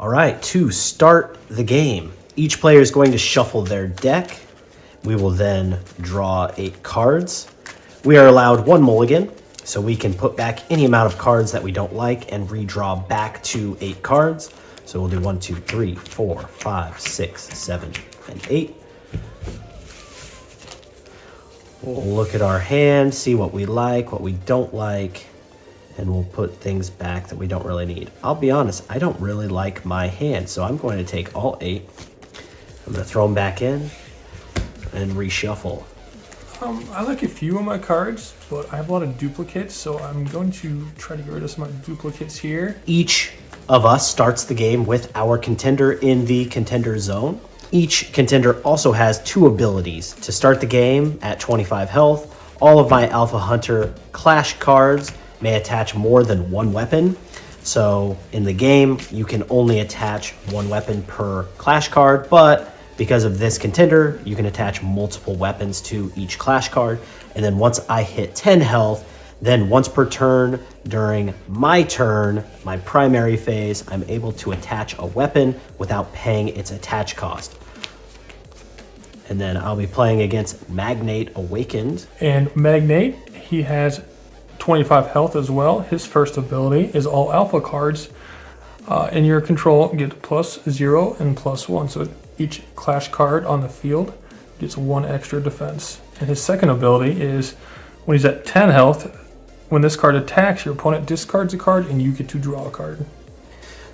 All right, to start the game, each player is going to shuffle their deck. We will then draw 8 cards. We are allowed 1 mulligan, so we can put back any amount of cards that we don't like and redraw back to 8 cards. So we'll do 1, 2, 3, 4, 5, 6, 7, and 8. We'll look at our hand, see what we like, what we don't like, and we'll put things back that we don't really need. I'll be honest, I don't really like my hand, so I'm going to take all 8. I'm going to throw them back in and reshuffle. I like a few of my cards, but I have a lot of duplicates, so I'm going to try to get rid of some of my duplicates here. Each of us starts the game with our contender in the contender zone. Each contender also has 2 abilities. To start the game at 25 health, all of my Alpha Hunter Clash cards may attach more than 1 weapon. So in the game, you can only attach 1 weapon per Clash card, but because of this contender, you can attach multiple weapons to each Clash card. And then once I hit 10 health, then once per turn during my turn, my primary phase, I'm able to attach a weapon without paying its attach cost. And then I'll be playing against Magnate Awakened. And Magnate, he has 25 health as well. His first ability is all alpha cards in your control get +0 and +1. So each Clash card on the field gets 1 extra defense. And his second ability is when he's at 10 health, when this card attacks, your opponent discards a card and you get to draw a card.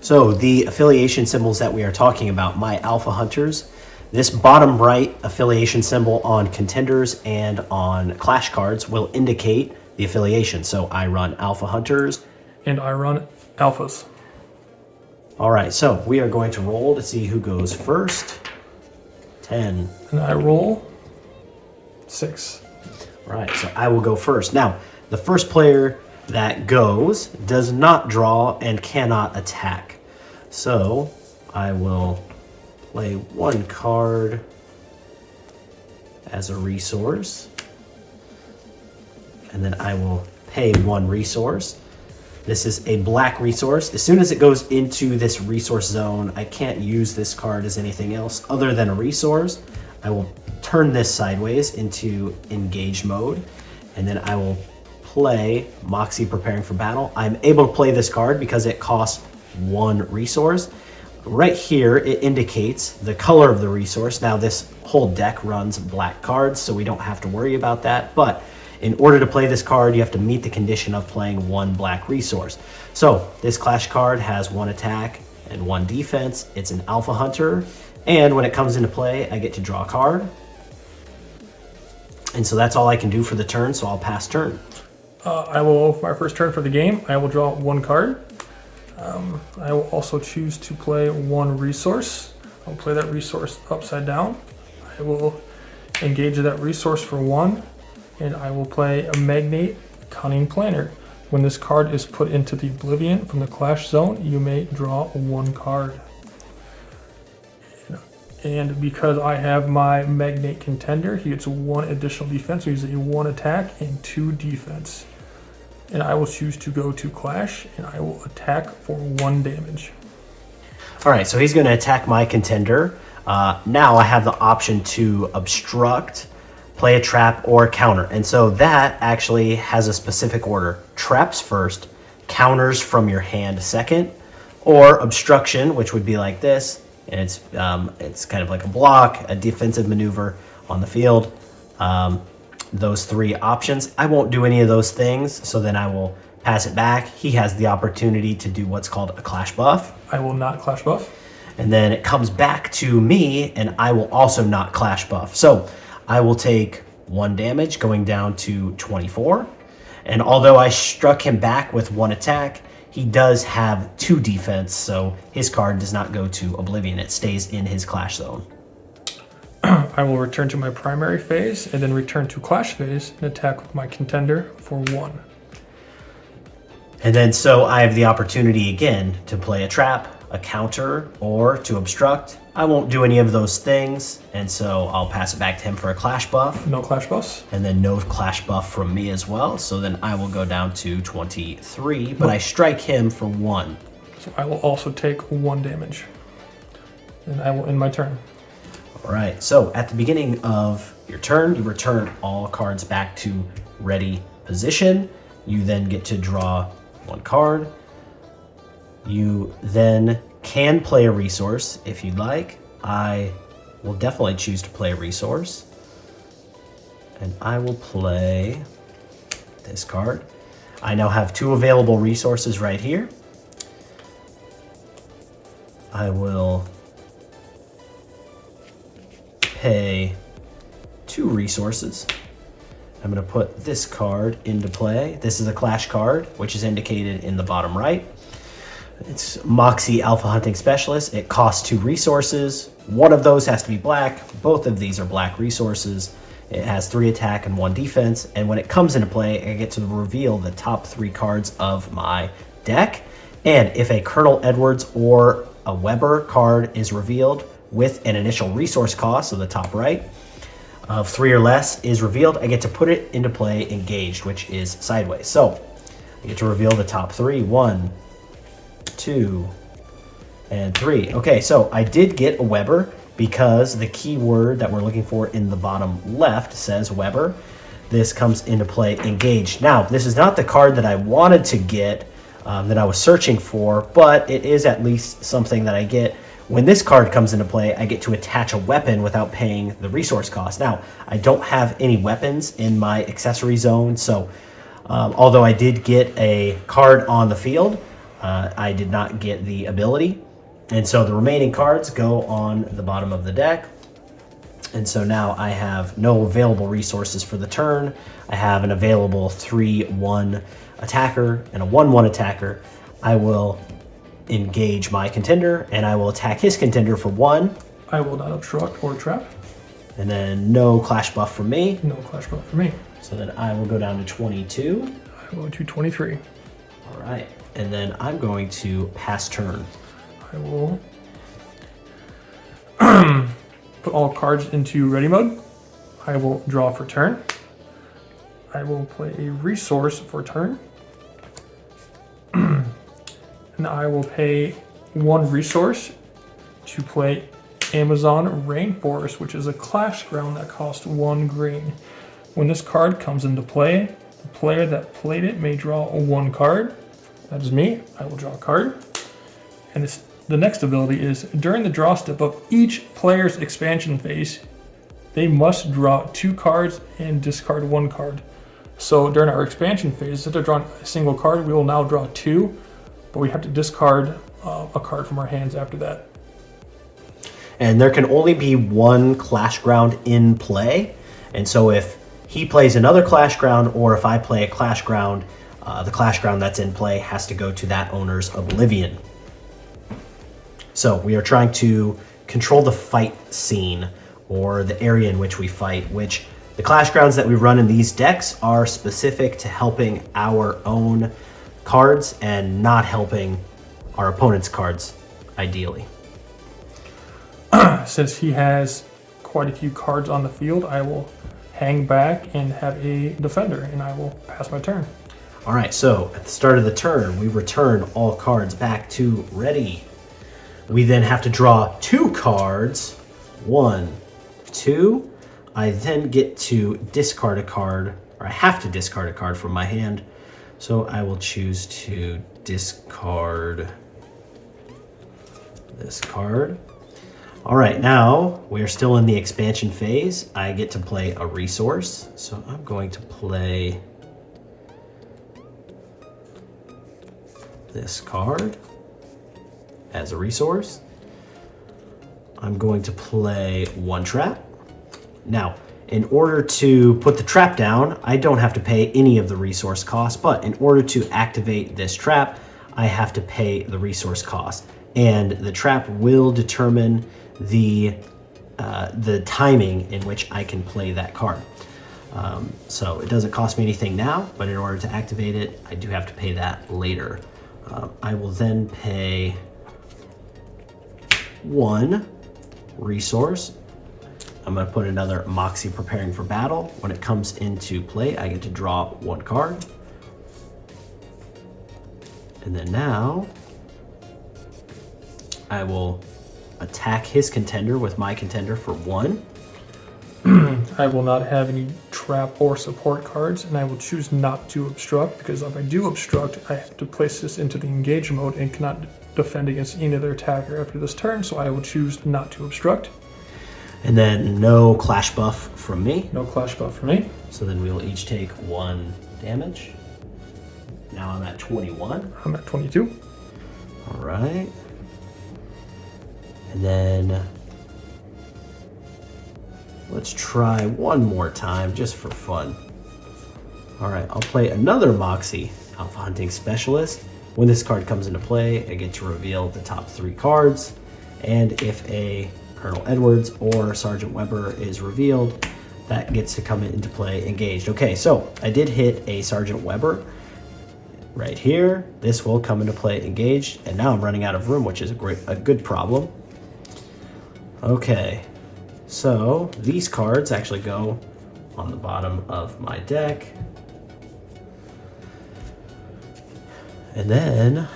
So the affiliation symbols that we are talking about, my Alpha Hunters, this bottom right affiliation symbol on contenders and on Clash cards will indicate the affiliation. So I run Alpha Hunters. And I run Alphas. All right, so we are going to roll to see who goes first. 10. And I roll 6. All right, so I will go first. Now, the first player that goes does not draw and cannot attack. So I will play 1 card as a resource. And then I will pay 1 resource. This is a black resource. As soon as it goes into this resource zone, I can't use this card as anything else other than a resource. I will turn this sideways into engaged mode, and then I will play Moxie Preparing for Battle. I'm able to play this card because it costs 1 resource. Right here, it indicates the color of the resource. Now, this whole deck runs black cards, so we don't have to worry about that, but in order to play this card, you have to meet the condition of playing 1 black resource. So this Clash card has 1 attack and 1 defense. It's an Alpha Hunter, and when it comes into play, I get to draw a card. And so that's all I can do for the turn, so I'll pass turn. I will, for my first turn for the game, I will draw 1 card. I will also choose to play 1 resource. I'll play that resource upside down. I will engage that resource for 1, and I will play a Magnate Cunning Planner. When this card is put into the Oblivion from the Clash zone, you may draw 1 card. And because I have my Magnate Contender, he gets 1 additional defense, so he's a 1 attack and 2 defense. And I will choose to go to Clash, and I will attack for 1 damage. All right, so he's going to attack my contender. Now I have the option to obstruct, play a trap, or counter. And so that actually has a specific order. Traps first, counters from your hand second, or obstruction, which would be like this. And it's kind of like a block, a defensive maneuver on the field. Those 3 options. I won't do any of those things, so then I will pass it back. He has the opportunity to do what's called a Clash buff. I will not Clash buff. And then it comes back to me, and I will also not Clash buff. So I will take 1 damage, going down to 24. And although I struck him back with 1 attack, he does have 2 defense, so his card does not go to Oblivion. It stays in his Clash zone. I will return to my primary phase and then return to Clash phase and attack with my contender for 1. And then so I have the opportunity again to play a trap, a counter, or to obstruct. I won't do any of those things, and so I'll pass it back to him for a Clash buff. No Clash buffs. And then no Clash buff from me as well, so then I will go down to 23, but I strike him for 1. So I will also take 1 damage. And I will end my turn. All right, so at the beginning of your turn, you return all cards back to ready position. You then get to draw 1 card. You then can play a resource if you'd like. I will definitely choose to play a resource. And I will play this card. I now have 2 available resources right here. I will pay 2 resources. I'm going to put this card into play. This is a clash card, which is indicated in the bottom right. It's Moxie Alpha Hunting Specialist. It costs 2 resources. One of those has to be black. Both of these are black resources. It has 3 attack and 1 defense. And when it comes into play, I get to reveal the top 3 cards of my deck. And if a Colonel Edwards or a Weber card is revealed with an initial resource cost, so the top right, of 3 or less is revealed, I get to put it into play engaged, which is sideways. So I get to reveal the top 3. 1, 2, and 3. Okay, so I did get a Weber because the keyword that we're looking for in the bottom left says Weber. This comes into play engaged. Now, this is not the card that I wanted to get, that I was searching for, but it is at least something that I get. When this card comes into play, I get to attach a weapon without paying the resource cost. Now, I don't have any weapons in my accessory zone, so although I did get a card on the field, I did not get the ability. And so the remaining cards go on the bottom of the deck. And so now I have no available resources for the turn. I have an available 3/1 attacker and a 1/1 attacker. I will engage my contender and I will attack his contender for 1. I will not obstruct or trap. And then no clash buff from me. No clash buff for me. So then I will go down to 22. I go to 23. All right. And then I'm going to pass turn. I will put all cards into ready mode. I will draw for turn. I will play a resource for turn. And I will pay 1 resource to play Amazon Rainforest, which is a clash ground that costs 1 green. When this card comes into play, the player that played it may draw 1 card. That is me. I will draw a card. And the next ability is, during the draw step of each player's expansion phase, they must draw 2 cards and discard 1 card. So during our expansion phase, instead of drawing a single card, we will now draw 2, but we have to discard a card from our hands after that. And there can only be 1 clash ground in play. And so if he plays another clash ground, or if I play a clash ground, the clash ground that's in play has to go to that owner's oblivion. So we are trying to control the fight scene, or the area in which we fight, which the clash grounds that we run in these decks are specific to helping our own cards and not helping our opponent's cards, ideally. Since he has quite a few cards on the field, I will hang back and have a defender, and I will pass my turn. All right, so at the start of the turn, we return all cards back to ready. We then have to draw 2 cards. 1, 2. I then get to discard a card, or I have to discard a card from my hand. So I will choose to discard this card. All right, now we are still in the expansion phase. I get to play a resource. So I'm going to play this card as a resource. I'm going to play 1 trap. Now, in order to put the trap down, I don't have to pay any of the resource costs, but in order to activate this trap, I have to pay the resource cost. And the trap will determine the timing in which I can play that card. So it doesn't cost me anything now, but in order to activate it, I do have to pay that later. I will then pay 1 resource. I'm going to put another Moxie Preparing for Battle. When it comes into play, I get to draw 1 card. And then now, I will attack his contender with my contender for 1. I will not have any trap or support cards, and I will choose not to obstruct, because if I do obstruct, I have to place this into the engage mode and cannot defend against any other attacker after this turn, so I will choose not to obstruct. And then no clash buff from me. No clash buff for me. So then we will each take 1 damage. Now I'm at 21. I'm at 22. All right. And then let's try one more time just for fun. All right, I'll play another Moxie Alpha Hunting Specialist. When this card comes into play, I get to reveal the top 3 cards. And if a Colonel Edwards or Sergeant Weber is revealed, that gets to come into play engaged. Okay, so I did hit a Sergeant Weber right here. This will come into play engaged, and now I'm running out of room, which is a good problem. Okay, so these cards actually go on the bottom of my deck. And then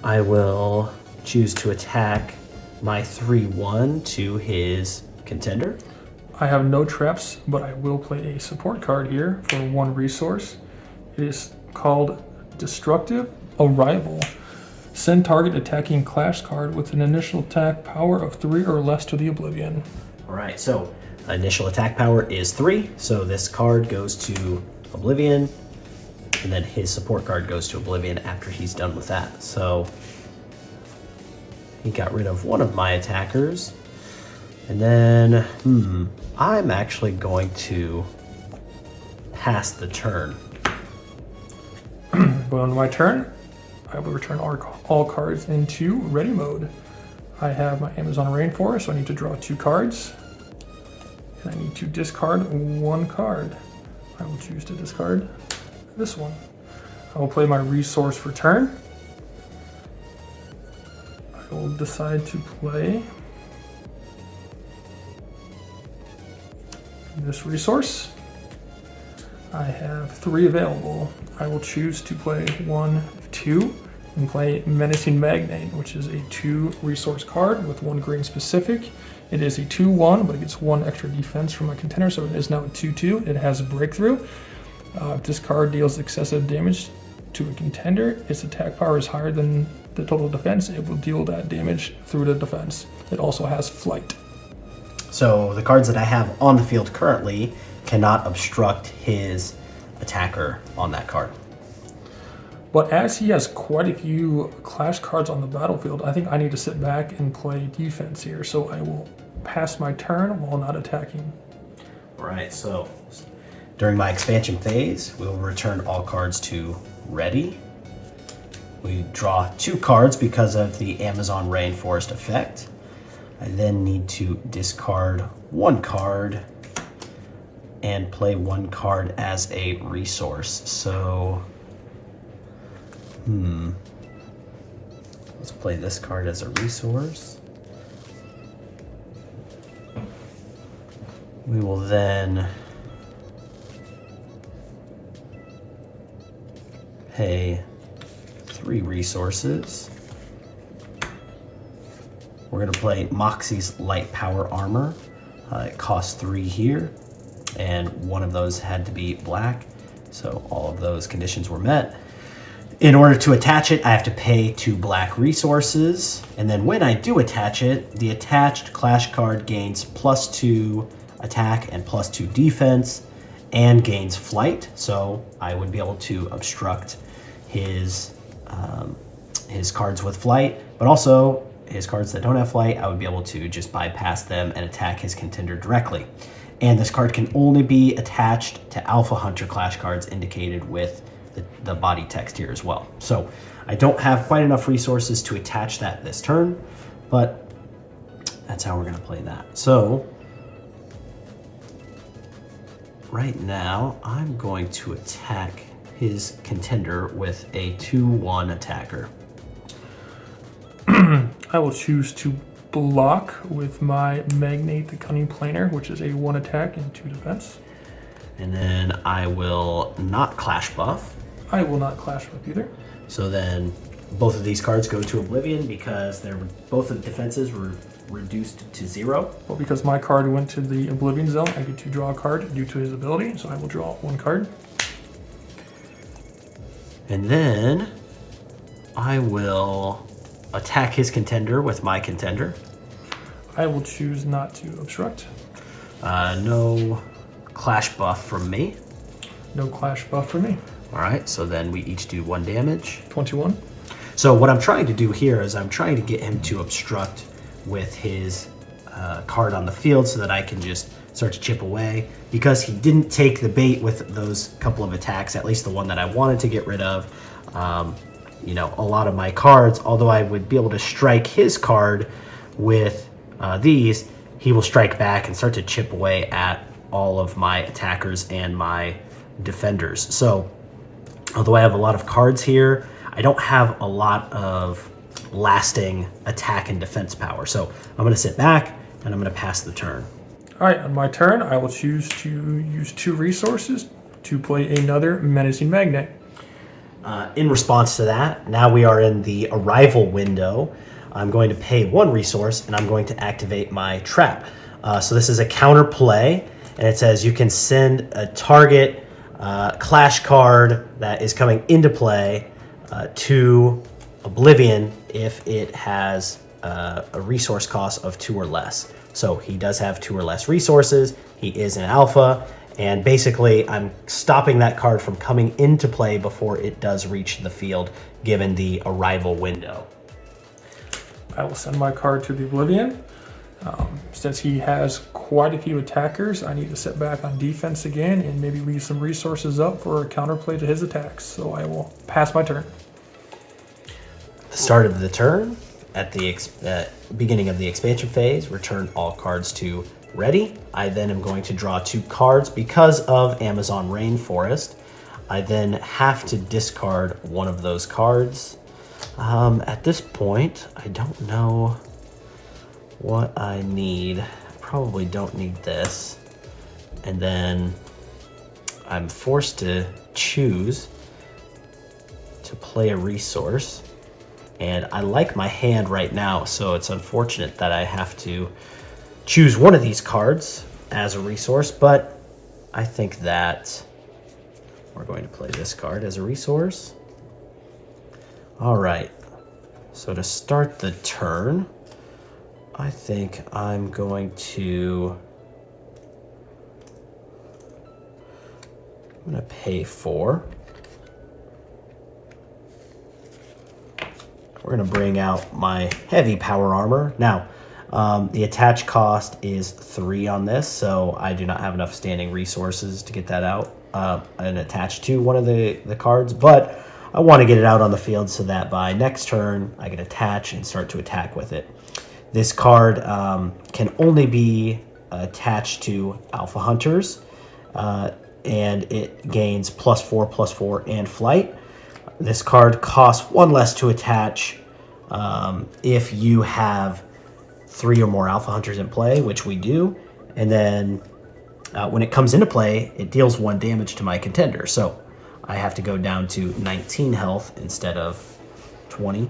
I will choose to attack my 3/1 to his contender. I have no traps, but I will play a support card here for 1 resource. It is called Destructive Arrival. Send target attacking clash card with an initial attack power of 3 or less to the Oblivion. All right, so initial attack power is 3, so this card goes to Oblivion, and then his support card goes to Oblivion after he's done with that. So he got rid of one of my attackers. And then, I'm actually going to pass the turn. But on my turn, I will return all cards into ready mode. I have my Amazon Rainforest, so I need to draw 2 cards. And I need to discard 1 card. I will choose to discard this one. I will play my resource for turn. I will decide to play this resource. I have 3 available. I will choose to play 1 of 2 and play Menacing Magnate, which is a 2 resource card with 1 green specific. It is a 2/1, but it gets 1 extra defense from my contender, so it is now a 2/2. It has a breakthrough. If this card deals excessive damage to a contender, its attack power is higher than the total defense. It will deal that damage through the defense. It also has flight. So the cards that I have on the field currently cannot obstruct his attacker on that card. But as he has quite a few clash cards on the battlefield, I think I need to sit back and play defense here. So I will pass my turn while not attacking. All right, so during my expansion phase, we will return all cards to ready. We draw 2 cards because of the Amazon Rainforest effect. I then need to discard 1 card and play 1 card as a resource. So, let's play this card as a resource. We will then pay 3 resources. We're going to play Moxie's Light Power Armor. It costs 3 here, and one of those had to be black, so all of those conditions were met. In order to attach it, I have to pay 2 black resources, and then when I do attach it, the attached clash card gains +2 attack and +2 defense, and gains flight, so I would be able to obstruct his cards with flight, but also his cards that don't have flight, I would be able to just bypass them and attack his contender directly. And this card can only be attached to Alpha Hunter clash cards indicated with the body text here as well. So I don't have quite enough resources to attach that this turn, but that's how we're going to play that. So right now I'm going to attack his contender with a 2/1 attacker. I will choose to block with my Magnate the Cunning Planer, which is a 1 attack and 2 defense. And then I will not clash buff. I will not clash with either. So then Both of these cards go to Oblivion because both of the defenses were reduced to 0. Well, because my card went to the Oblivion Zone, I get to draw a card due to his ability, so I will draw 1 card. And then I will attack his contender with my contender. I will choose not to obstruct. No clash buff from me. No clash buff for me. All right, so then we each do 1 damage. 21. So what I'm trying to do here is I'm trying to get him to obstruct with his card on the field so that I can just start to chip away. Because he didn't take the bait with those couple of attacks, at least the one that I wanted to get rid of. You know, a lot of my cards, although I would be able to strike his card with these, he will strike back and start to chip away at all of my attackers and my defenders. So although I have a lot of cards here, I don't have a lot of lasting attack and defense power. So I'm going to sit back and I'm going to pass the turn. All right, on my turn, I will choose to use 2 resources to play another Menacing Magnet. In response to that, now we are in the arrival window. I'm going to pay 1 resource and I'm going to activate my trap. So this is a counter play, and it says you can send a target clash card that is coming into play to Oblivion if it has a resource cost of 2 or less. So he does have 2 or less resources. He is an alpha, and basically I'm stopping that card from coming into play before it does reach the field, given the arrival window. I will send my card to the Oblivion. Since he has quite a few attackers, I need to sit back on defense again and maybe leave some resources up for a counterplay to his attacks. So I will pass my turn. Start of the turn, at the beginning of the expansion phase, return all cards to ready. I then am going to draw 2 cards because of Amazon Rainforest. I then have to discard one of those cards. At this point, I don't know what I need. I probably don't need this. And then I'm forced to choose to play a resource. And I like my hand right now, so it's unfortunate that I have to choose one of these cards as a resource, but I think that we're going to play this card as a resource. All right, so to start the turn, I think I'm going to pay 4. We're going to bring out my heavy power armor. Now, the attach cost is 3 on this, so I do not have enough standing resources to get that out and attach to one of the cards, but I want to get it out on the field so that by next turn I can attach and start to attack with it. This card can only be attached to Alpha Hunters, and it gains +4/+4 and flight. This card costs 1 less to attach if you have 3 or more Alpha Hunters in play, which we do. And then when it comes into play, it deals 1 damage to my contender. So I have to go down to 19 health instead of 20.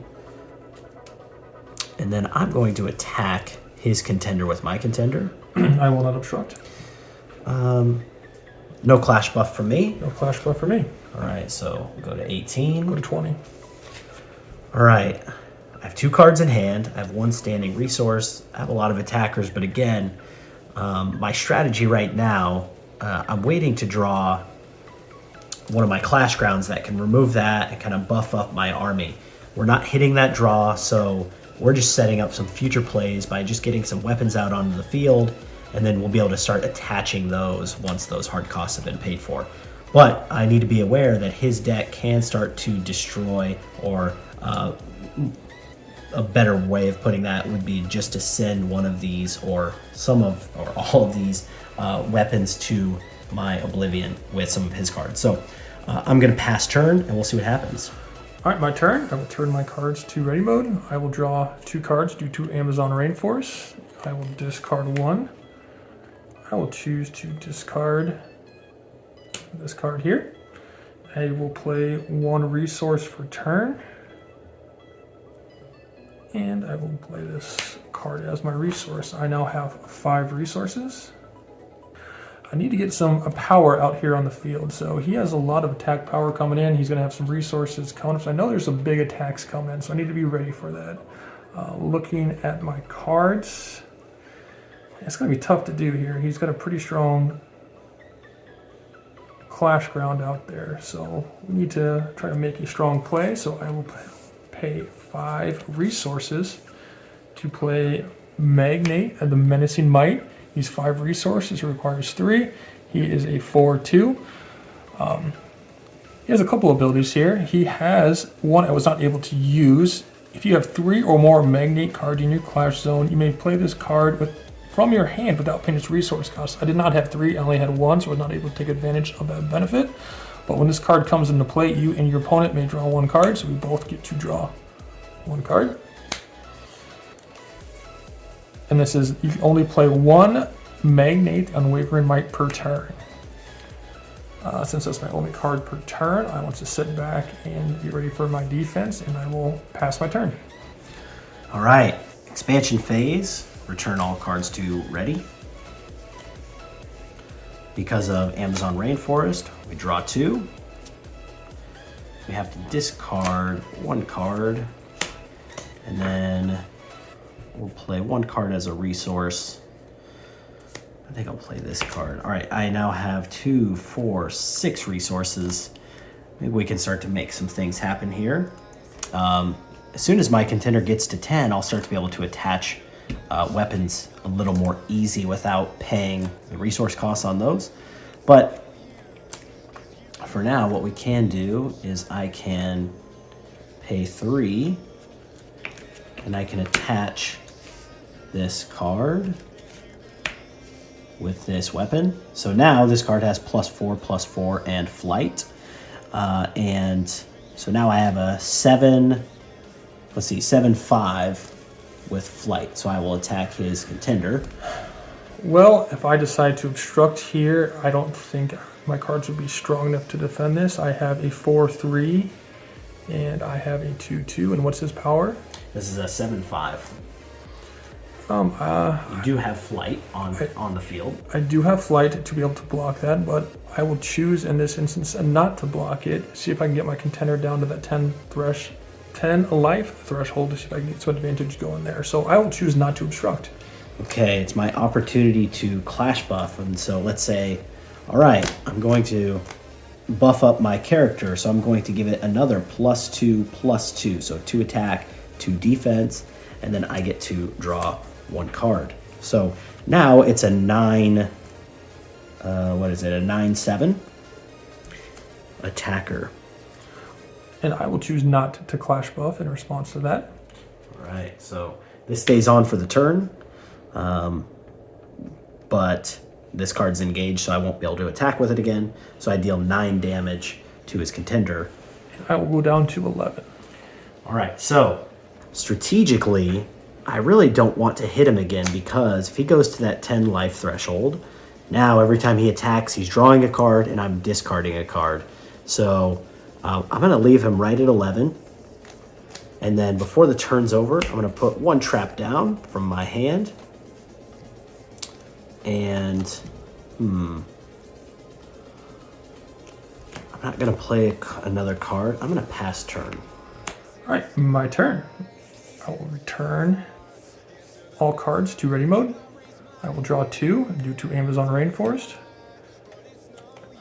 And then I'm going to attack his contender with my contender. I will not obstruct. No clash buff from me. No clash buff for me. All right, so go to 18. Go to 20. All right, I have 2 cards in hand. I have 1 standing resource. I have a lot of attackers, but again, my strategy right now, I'm waiting to draw one of my clash grounds that can remove that and kind of buff up my army. We're not hitting that draw, so we're just setting up some future plays by just getting some weapons out onto the field, and then we'll be able to start attaching those once those hard costs have been paid for. But I need to be aware that his deck can start to destroy, or a better way of putting that would be just to send one of these or all of these weapons to my Oblivion with some of his cards. So I'm going to pass turn and we'll see what happens. All right, my turn. I will turn my cards to ready mode. I will draw 2 cards due to Amazon Rainforest. I will discard 1. I will choose to discard this card here. I will play 1 resource for turn. And I will play this card as my resource. I now have 5 resources. I need to get some power out here on the field. So he has a lot of attack power coming in. He's going to have some resources coming up. So I know there's some big attacks coming in, so I need to be ready for that. Looking at my cards, it's going to be tough to do here. He's got a pretty strong clash ground out there. So we need to try to make a strong play. So I will pay 5 resources to play Magnate and the Menacing Might. He's 5 resources, requires 3. He is a 4/2. He has a couple abilities here. He has one I was not able to use. If you have 3 or more Magnate cards in your Clash Zone, you may play this card from your hand without paying its resource cost. I did not have 3, I only had 1, so I was not able to take advantage of that benefit. But when this card comes into play, you and your opponent may draw 1 card, so we both get to draw 1 card. And this is, you can only play 1 Magnate Unwavering Might per turn. Since that's my only card per turn, I want to sit back and be ready for my defense, and I will pass my turn. All right, expansion phase. Return all cards to ready. Because of Amazon Rainforest, we draw 2. We have to discard 1 card, and then we'll play 1 card as a resource. I think I'll play this card. All right, I now have 2, 4, 6 resources. Maybe we can start to make some things happen here. As soon as my contender gets to 10, I'll start to be able to attach weapons a little more easy without paying the resource costs on those. But for now, what we can do is I can pay 3, and I can attach this card with this weapon. So now this card has +4/+4 and flight. And so now I have a 7/5 with flight. So I will attack his contender. Well, if I decide to obstruct here, I don't think my cards would be strong enough to defend this. I have a 4/3 and I have a 2/2. And what's his power? This is a 7/5. You do have flight on the field. I do have flight to be able to block that, but I will choose in this instance not to block it. See if I can get my contender down to that 10 life threshold to see if I can get some advantage going there. So I will choose not to obstruct. Okay, it's my opportunity to clash buff, and so let's say, all right, I'm going to buff up my character, so I'm going to give it another +2/+2, so 2 attack, 2 defense, and then I get to draw 1 card. So now it's a 9, what is it, a 9/7 attacker. And I will choose not to clash buff in response to that. All right, so this stays on for the turn, but this card's engaged, so I won't be able to attack with it again. So I deal 9 damage to his contender. And I will go down to 11. All right, so strategically, I really don't want to hit him again, because if he goes to that 10 life threshold, now every time he attacks, he's drawing a card and I'm discarding a card. So I'm going to leave him right at 11. And then before the turn's over, I'm going to put 1 trap down from my hand. And, I'm not going to play another card. I'm going to pass turn. All right, my turn. I will return all cards to ready mode. I will draw 2 due to Amazon Rainforest.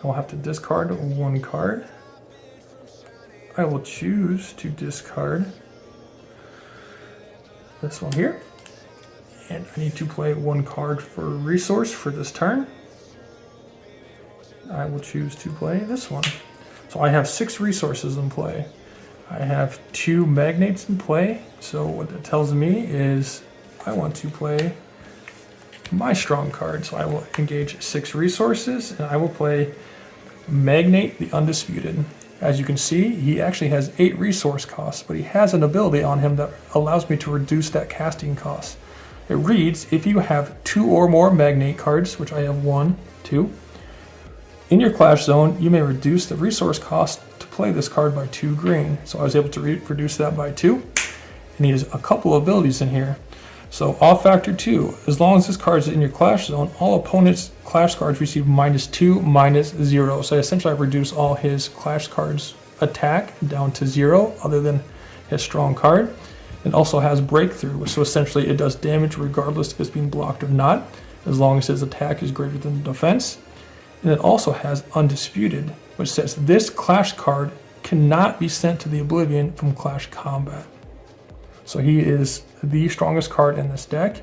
I will have to discard 1 card. I will choose to discard this one here. And I need to play 1 card for resource for this turn. I will choose to play this one. So I have 6 resources in play. I have 2 magnates in play. So what that tells me is I want to play my strong card. So I will engage 6 resources and I will play Magnate the Undisputed. As you can see, he actually has 8 resource costs, but he has an ability on him that allows me to reduce that casting cost. It reads, if you have 2 or more Magnate cards, which I have 1, 2, in your Clash Zone, you may reduce the resource cost to play this card by 2 green. So I was able to reduce that by 2. and he has a couple of abilities in here. So off factor 2, as long as this card is in your clash zone, all opponents' clash cards receive -2, -0. So essentially I've reduced all his clash cards attack down to 0, other than his strong card. It also has breakthrough, so essentially it does damage regardless if it's being blocked or not, as long as his attack is greater than the defense. And it also has undisputed, which says this clash card cannot be sent to the oblivion from clash combat. So he is the strongest card in this deck.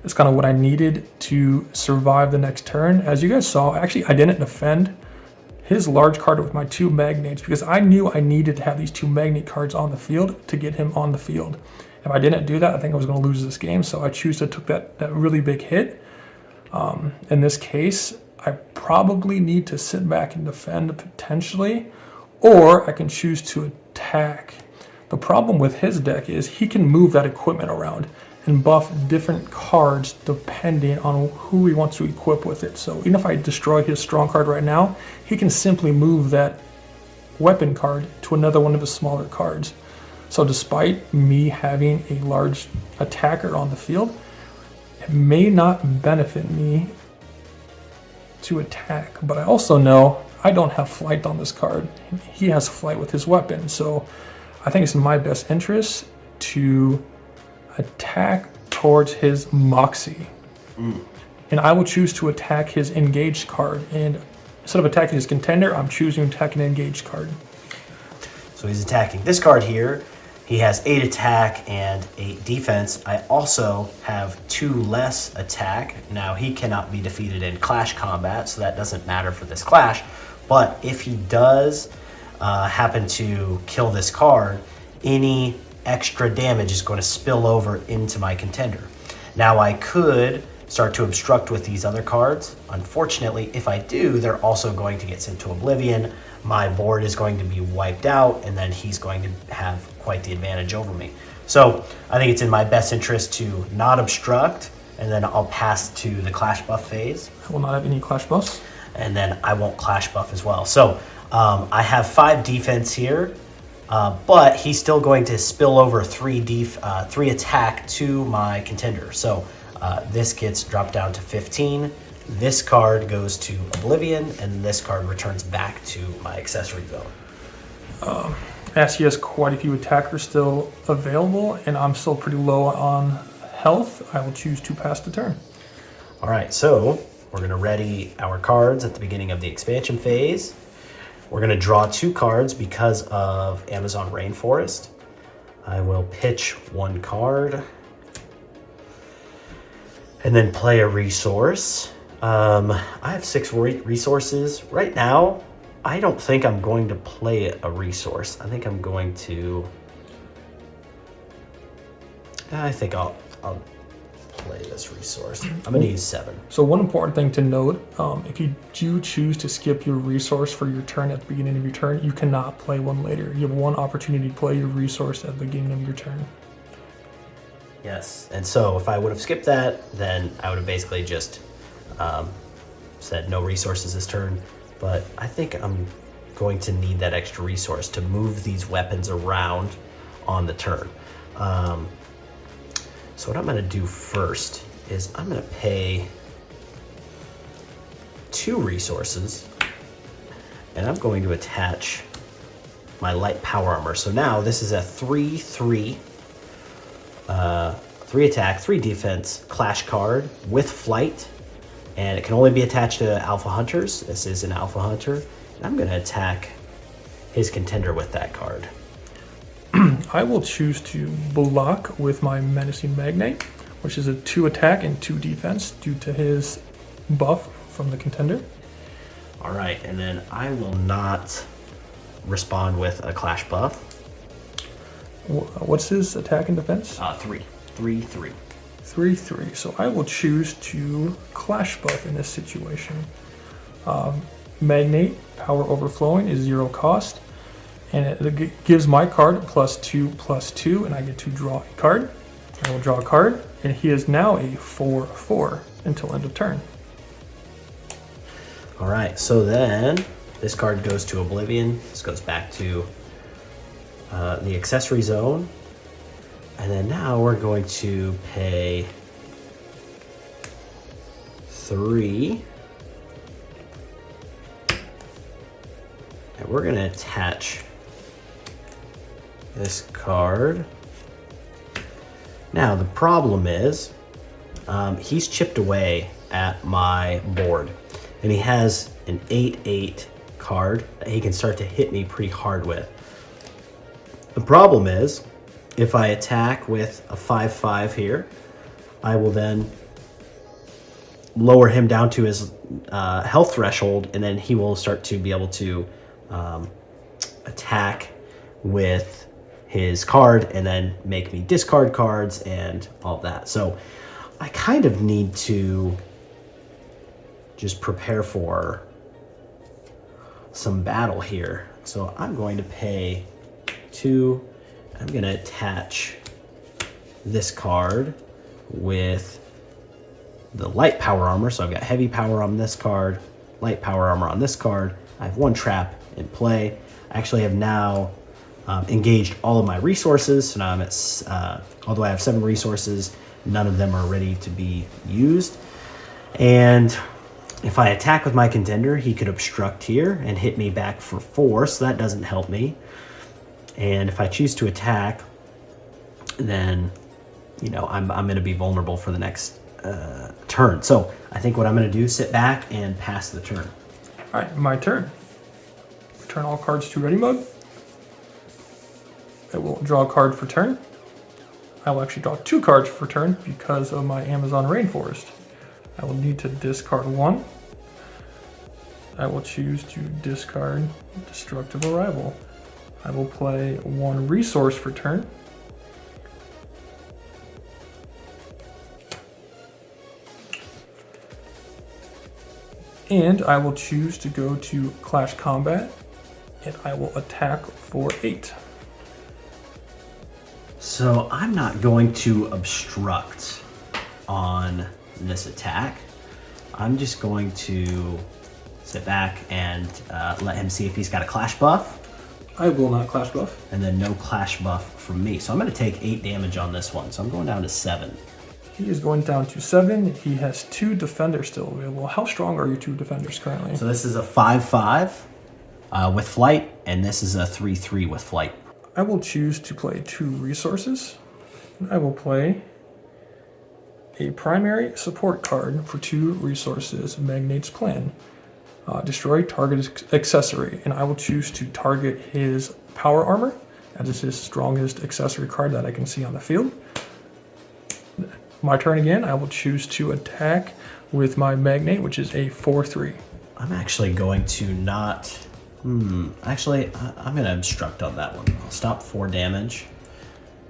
It's kind of what I needed to survive the next turn. As you guys saw, actually I didn't defend his large card with my 2 magnates because I knew I needed to have these 2 magnate cards on the field to get him on the field. If I didn't do that, I think I was going to lose this game, so I choose to take that really big hit. In this case, I probably need to sit back and defend potentially, or I can choose to attack. The problem with his deck is he can move that equipment around and buff different cards depending on who he wants to equip with it. So even if I destroy his strong card right now, he can simply move that weapon card to another one of his smaller cards. So despite me having a large attacker on the field, it may not benefit me to attack. But I also know I don't have flight on this card. He has flight with his weapon, so I think it's in my best interest to attack towards his Moxie. And I will choose to attack his engaged card. And instead of attacking his contender, I'm choosing to attack an engaged card. So he's attacking this card here. He has 8 attack and 8 defense. I also have 2 less attack. Now he cannot be defeated in clash combat, so that doesn't matter for this clash. But if he does happen to kill this card, any extra damage is going to spill over into my contender. Now I could start to obstruct with these other cards. Unfortunately, if I do, they're also going to get sent to oblivion. My board is going to be wiped out, and then he's going to have quite the advantage over me. So I think it's in my best interest to not obstruct, and then I'll pass to the clash buff phase. I will not have any clash buffs. And then I won't clash buff as well. So I have 5 defense here, but he's still going to spill over 3 attack to my contender. So this gets dropped down to 15. This card goes to oblivion, and this card returns back to my accessory zone. As he has quite a few attackers still available, and I'm still pretty low on health, I will choose to pass the turn. All right, so we're going to ready our cards at the beginning of the expansion phase. We're going to draw 2 cards because of Amazon Rainforest. I will pitch 1 card and then play a resource. I have 6 resources. Right now, I don't think I'm going to play a resource. I think I'm going to... I think I'll play this resource. I'm going to use 7. So one important thing to note, if you do choose to skip your resource for your turn at the beginning of your turn, you cannot play one later. You have 1 opportunity to play your resource at the beginning of your turn. Yes, and so if I would have skipped that, then I would have basically just said no resources this turn. But I think I'm going to need that extra resource to move these weapons around on the turn. So what I'm going to do first is I'm going to pay 2 resources, and I'm going to attach my light power armor. So now this is a 3/3, 3 attack, 3 defense clash card with flight, and it can only be attached to alpha hunters. This is an alpha hunter, and I'm going to attack his contender with that card. I will choose to block with my Menacing Magnate, which is a 2 attack and 2 defense due to his buff from the contender. All right, and then I will not respond with a clash buff. What's his attack and defense? 3. 3/3. 3/3. So I will choose to clash buff in this situation. Magnate, power overflowing, is 0 cost, and it gives my card +2/+2, and I get to draw a card. I will draw a card, and he is now a 4/4 until end of turn. All right, so then this card goes to oblivion. This goes back to the accessory zone. And then now we're going to pay 3. And we're going to attach this card. Now the problem is he's chipped away at my board, and he has an 8/8 card that he can start to hit me pretty hard with. The problem is, if I attack with a 5/5 here, I will then lower him down to his health threshold, and then he will start to be able to attack with his card and then make me discard cards and all that. So I kind of need to just prepare for some battle here. So I'm going to pay 2. I'm going to attach this card with the light power armor. So I've got heavy power on this card, light power armor on this card. I have 1 trap in play. I actually have now engaged all of my resources. So now I'm at, although I have 7 resources, none of them are ready to be used. And if I attack with my contender, he could obstruct here and hit me back for 4, so that doesn't help me. And if I choose to attack, then, you know, I'm going to be vulnerable for the next turn. So I think what I'm going to do is sit back and pass the turn. All right, my turn. Return all cards to ready mode. I will draw a card for turn. I will actually draw 2 cards for turn because of my Amazon rainforest. I will need to discard 1. I will choose to discard Destructive Arrival. I will play 1 resource for turn. And I will choose to go to Clash Combat, and I will attack for 8. So I'm not going to obstruct on this attack. I'm just going to sit back and let him see if he's got a clash buff. I will not clash buff. And then no clash buff from me. So I'm going to take 8 damage on this one. So I'm going down to 7. He is going down to 7. He has 2 defenders still available. How strong are your 2 defenders currently? So this is a 5/5 with flight, and this is a 3/3 with flight. I will choose to play 2 resources. I will play a primary support card for 2 resources, Magnate's Plan. Destroy target accessory, and I will choose to target his power armor, as it's his strongest accessory card that I can see on the field. My turn again, I will choose to attack with my Magnate, which is a 4/3. I'm actually going to not... Actually, I'm going to obstruct on that one. I'll stop 4 damage,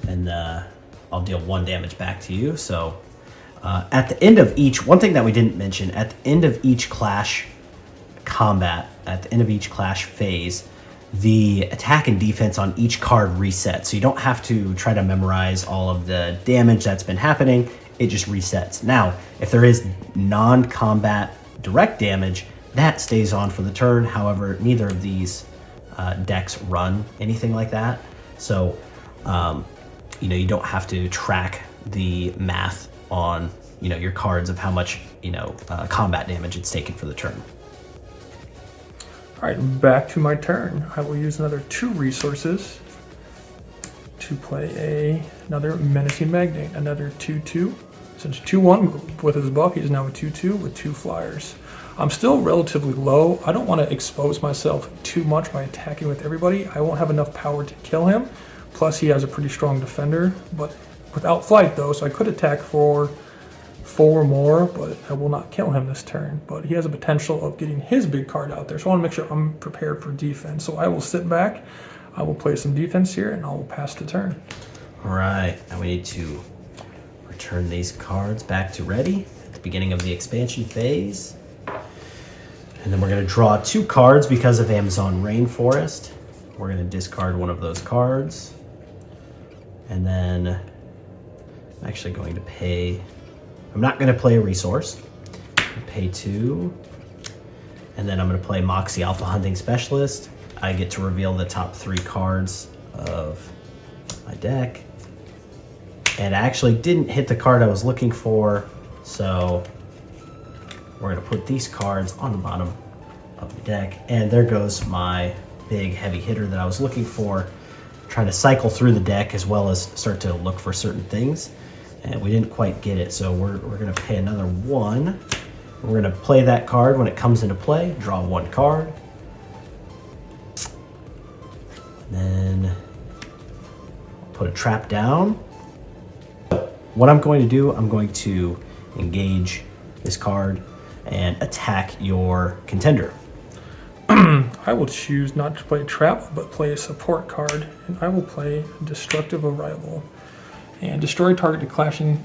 and I'll deal 1 damage back to you. So at the end of each... One thing that we didn't mention, at the end of each Clash combat, at the end of each Clash phase, the attack and defense on each card resets. So you don't have to try to memorize all of the damage that's been happening. It just resets. Now, if there is non-combat direct damage, that stays on for the turn. However, neither of these decks run anything like that. So, you know, you don't have to track the math on, you know, your cards of how much, you know, combat damage it's taken for the turn. All right, back to my turn. I will use another 2 resources to play another Menacing Magnate, another 2/2. Since 2/1 with his buff, he's now a 2/2 with 2 flyers. I'm still relatively low. I don't want to expose myself too much by attacking with everybody. I won't have enough power to kill him. Plus, he has a pretty strong defender, but without flight though, so I could attack for 4 more, but I will not kill him this turn. But he has a potential of getting his big card out there, so I want to make sure I'm prepared for defense. So I will sit back, I will play some defense here, and I will pass the turn. All right, now we need to return these cards back to ready at the beginning of the expansion phase. And then we're going to draw 2 cards because of Amazon Rainforest. We're going to discard one of those cards. And then I'm actually going to pay... I'm not going to play a resource. Pay 2. And then I'm going to play Moxie Alpha Hunting Specialist. I get to reveal the top 3 cards of my deck. And I actually didn't hit the card I was looking for, so we're going to put these cards on the bottom of the deck. And there goes my big heavy hitter that I was looking for, trying to cycle through the deck as well as start to look for certain things. And we didn't quite get it, so we're going to pay another 1. We're going to play that card when it comes into play, draw 1 card. Then put a trap down. What I'm going to do, I'm going to engage this card and attack your contender. I will choose not to play a trap, but play a support card, and I will play Destructive Arrival. And destroy attacking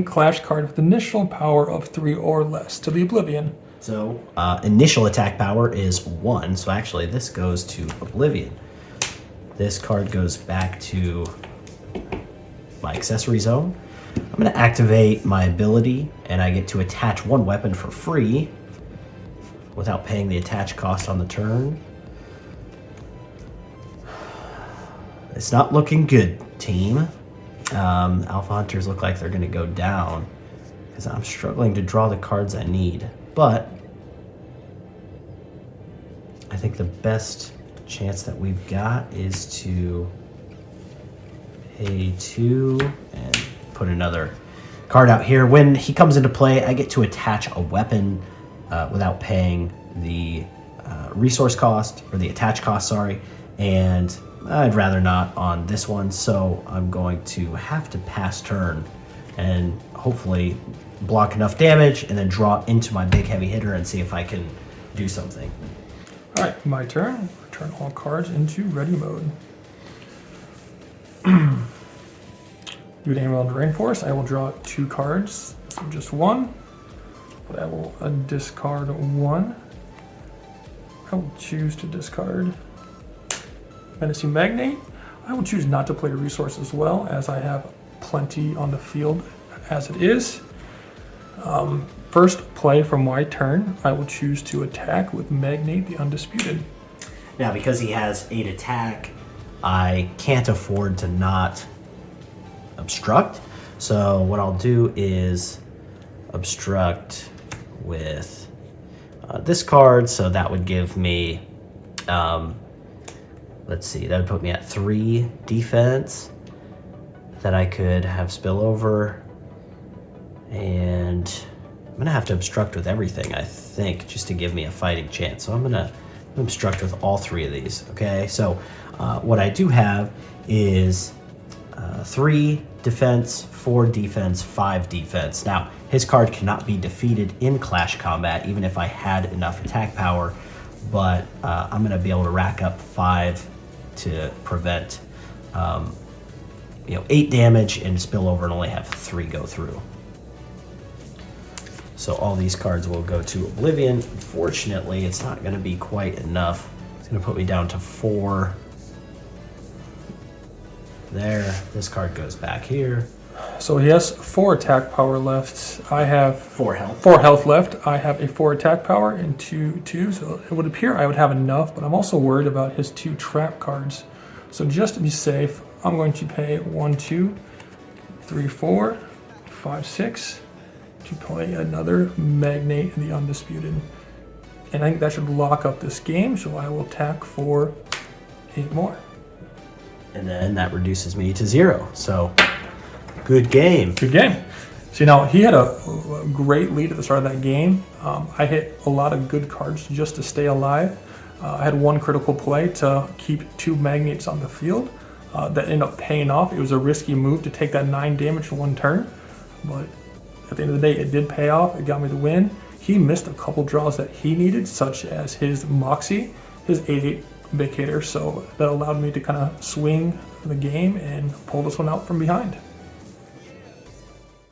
clash card with initial power of 3 or less to the Oblivion. So initial attack power is 1, so actually this goes to Oblivion. This card goes back to my accessory zone. I'm going to activate my ability, and I get to attach 1 weapon for free without paying the attach cost on the turn. It's not looking good, team. Alpha Hunters look like they're going to go down because I'm struggling to draw the cards I need. But I think the best chance that we've got is to pay 2 and put another card out here. When he comes into play, I get to attach a weapon without paying the resource cost, or the attach cost, sorry, and I'd rather not on this one, so I'm going to have to pass turn and hopefully block enough damage and then draw into my big heavy hitter and see if I can do something. All right, my turn. Turn all cards into ready mode. Due to Emerald Rainforest, I will draw 2 cards, so just 1, but I will discard 1. I will choose to discard Menacing Magnate. I will choose not to play a resource as well, as I have plenty on the field as it is. First play for my turn, I will choose to attack with Magnate the Undisputed. Now, because he has 8 attack, I can't afford to not obstruct. So what I'll do is obstruct with this card. So that would give me, let's see, that would put me at 3 defense that I could have spillover. And I'm going to have to obstruct with everything, I think, just to give me a fighting chance. So I'm going to obstruct with all 3 of these, okay? So what I do have is 3 defense, 4 defense, 5 defense. Now, his card cannot be defeated in Clash Combat, even if I had enough attack power, but I'm going to be able to rack up 5 to prevent 8 damage and spill over and only have 3 go through. So all these cards will go to Oblivion. Unfortunately, it's not going to be quite enough. It's going to put me down to 4. There, this card goes back here. So he has 4 attack power left. I have 4 health. 4 health left. I have a 4 attack power and 2, so it would appear I would have enough, but I'm also worried about his 2 trap cards. So just to be safe, I'm going to pay 1, 2, 3, 4, 5, 6 to play another Magnate the Undisputed. And I think that should lock up this game, so I will attack for 8 more. And then that reduces me to 0. So, good game. Good game. See, now he had a great lead at the start of that game. I hit a lot of good cards just to stay alive. I had 1 critical play to keep 2 Magnates on the field. That ended up paying off. It was a risky move to take that 9 damage in 1 turn, but at the end of the day, it did pay off. It got me the win. He missed a couple draws that he needed, such as his Moxie, his 8/8 Big Hitter, so that allowed me to kind of swing the game and pull this one out from behind.